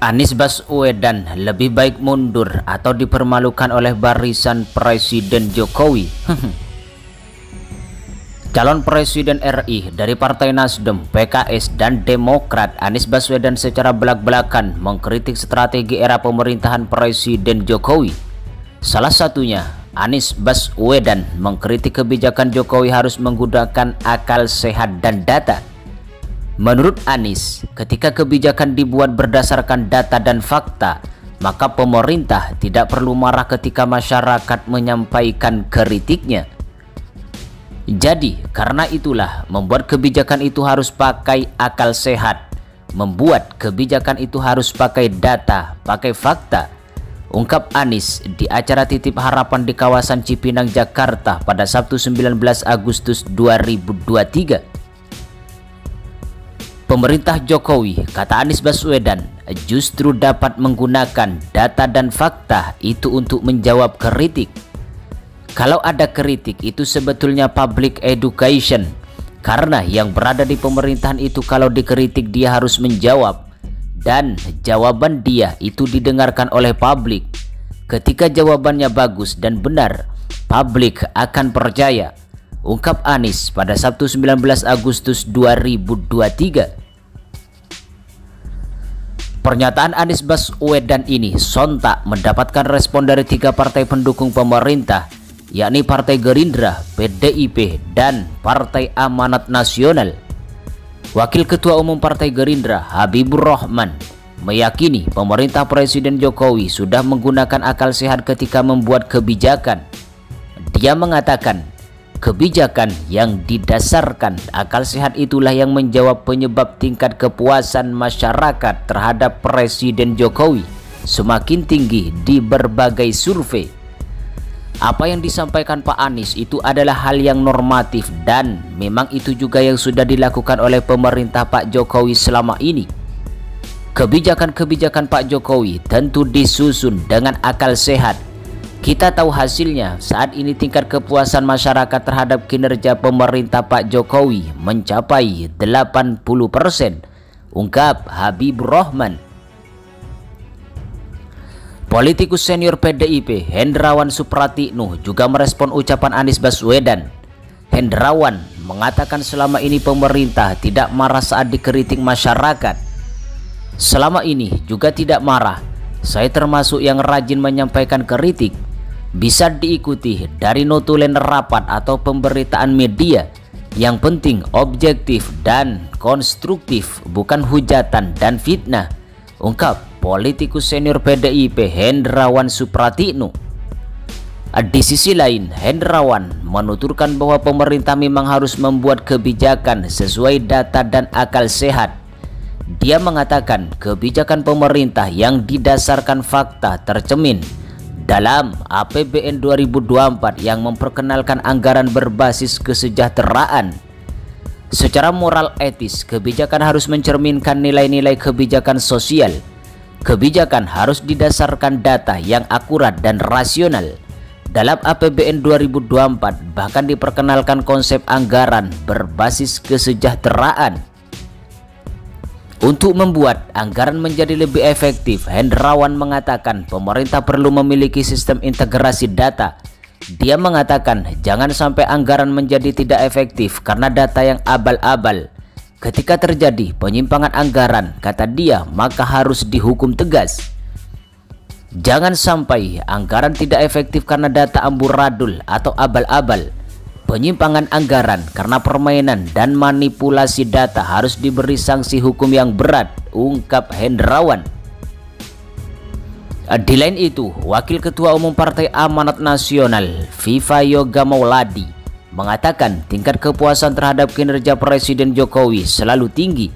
Anies Baswedan lebih baik mundur atau dipermalukan oleh barisan Presiden Jokowi. Calon Presiden RI dari Partai Nasdem, PKS, dan Demokrat, Anies Baswedan secara belak-belakan mengkritik strategi era pemerintahan Presiden Jokowi. Salah satunya, Anies Baswedan mengkritik kebijakan Jokowi harus menggunakan akal sehat dan data. Menurut Anies, ketika kebijakan dibuat berdasarkan data dan fakta, maka pemerintah tidak perlu marah ketika masyarakat menyampaikan kritiknya. Jadi, karena itulah membuat kebijakan itu harus pakai akal sehat, membuat kebijakan itu harus pakai data, pakai fakta, ungkap Anies di acara Titip Harapan di kawasan Cipinang, Jakarta pada Sabtu 19 Agustus 2023. Pemerintah Jokowi, kata Anies Baswedan, justru dapat menggunakan data dan fakta itu untuk menjawab kritik. Kalau ada kritik itu sebetulnya public education, karena yang berada di pemerintahan itu kalau dikritik dia harus menjawab, dan jawaban dia itu didengarkan oleh publik. Ketika jawabannya bagus dan benar, publik akan percaya, ungkap Anies pada Sabtu 19 Agustus 2023. Pernyataan Anies Baswedan ini sontak mendapatkan respon dari 3 partai pendukung pemerintah, yakni Partai Gerindra, PDIP, dan Partai Amanat Nasional. Wakil Ketua Umum Partai Gerindra, Habibur Rahman, meyakini pemerintah Presiden Jokowi sudah menggunakan akal sehat ketika membuat kebijakan. Dia mengatakan, kebijakan yang didasarkan akal sehat itulah yang menjawab penyebab tingkat kepuasan masyarakat terhadap Presiden Jokowi semakin tinggi di berbagai survei. Apa yang disampaikan Pak Anies itu adalah hal yang normatif dan memang itu juga yang sudah dilakukan oleh pemerintah Pak Jokowi selama ini. Kebijakan-kebijakan Pak Jokowi tentu disusun dengan akal sehat. Kita tahu hasilnya, saat ini tingkat kepuasan masyarakat terhadap kinerja pemerintah Pak Jokowi mencapai 80%, ungkap Habibur Rahman. Politikus senior PDIP, Hendrawan Supratino, juga merespon ucapan Anies Baswedan. Hendrawan mengatakan selama ini pemerintah tidak marah saat dikritik masyarakat. Selama ini juga tidak marah. Saya termasuk yang rajin menyampaikan kritik. Bisa diikuti dari notulen rapat atau pemberitaan media. Yang penting objektif dan konstruktif, bukan hujatan dan fitnah, ungkap politikus senior PDIP Hendrawan Supratino. Di sisi lain, Hendrawan menuturkan bahwa pemerintah memang harus membuat kebijakan sesuai data dan akal sehat. Dia mengatakan kebijakan pemerintah yang didasarkan fakta tercermin dalam APBN 2024 yang memperkenalkan anggaran berbasis kesejahteraan. Secara moral etis, kebijakan harus mencerminkan nilai-nilai kebijakan sosial. Kebijakan harus didasarkan data yang akurat dan rasional. Dalam APBN 2024 bahkan diperkenalkan konsep anggaran berbasis kesejahteraan. Untuk membuat anggaran menjadi lebih efektif, Hendrawan mengatakan pemerintah perlu memiliki sistem integrasi data. Dia mengatakan jangan sampai anggaran menjadi tidak efektif karena data yang abal-abal. Ketika terjadi penyimpangan anggaran, kata dia, maka harus dihukum tegas. Jangan sampai anggaran tidak efektif karena data amburadul atau abal-abal. Penyimpangan anggaran karena permainan dan manipulasi data harus diberi sanksi hukum yang berat, ungkap Hendrawan. Di lain itu, Wakil Ketua Umum Partai Amanat Nasional, Viva Yoga Mauladi, mengatakan tingkat kepuasan terhadap kinerja Presiden Jokowi selalu tinggi.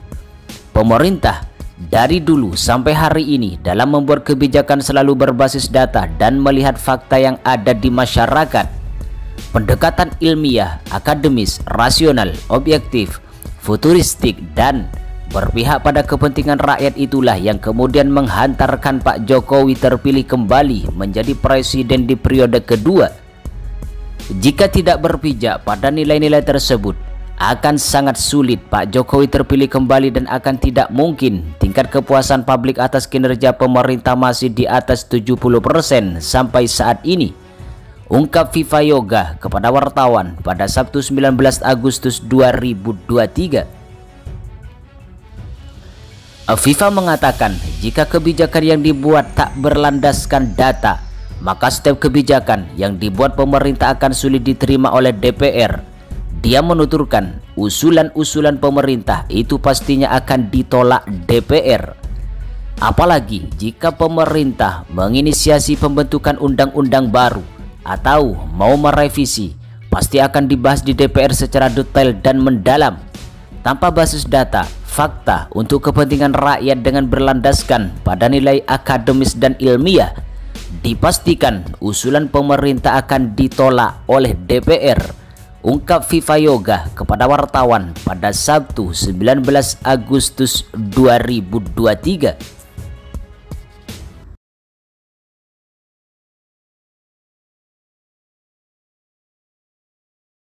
Pemerintah dari dulu sampai hari ini dalam membuat kebijakan selalu berbasis data dan melihat fakta yang ada di masyarakat. Pendekatan ilmiah, akademis, rasional, objektif, futuristik, dan berpihak pada kepentingan rakyat itulah yang kemudian menghantarkan Pak Jokowi terpilih kembali menjadi presiden di periode kedua. Jika tidak berpijak pada nilai-nilai tersebut, akan sangat sulit Pak Jokowi terpilih kembali dan akan tidak mungkin tingkat kepuasan publik atas kinerja pemerintah masih di atas 70% sampai saat ini, ungkap Viva Yoga kepada wartawan pada Sabtu 19 Agustus 2023. Viva mengatakan jika kebijakan yang dibuat tak berlandaskan data, maka setiap kebijakan yang dibuat pemerintah akan sulit diterima oleh DPR. Dia menuturkan usulan-usulan pemerintah itu pastinya akan ditolak DPR. Apalagi jika pemerintah menginisiasi pembentukan undang-undang baru atau mau merevisi, pasti akan dibahas di DPR secara detail dan mendalam, tanpa basis data, fakta untuk kepentingan rakyat dengan berlandaskan pada nilai akademis dan ilmiah. Dipastikan usulan pemerintah akan ditolak oleh DPR, ungkap Viva Yoga kepada wartawan pada Sabtu 19 Agustus 2023.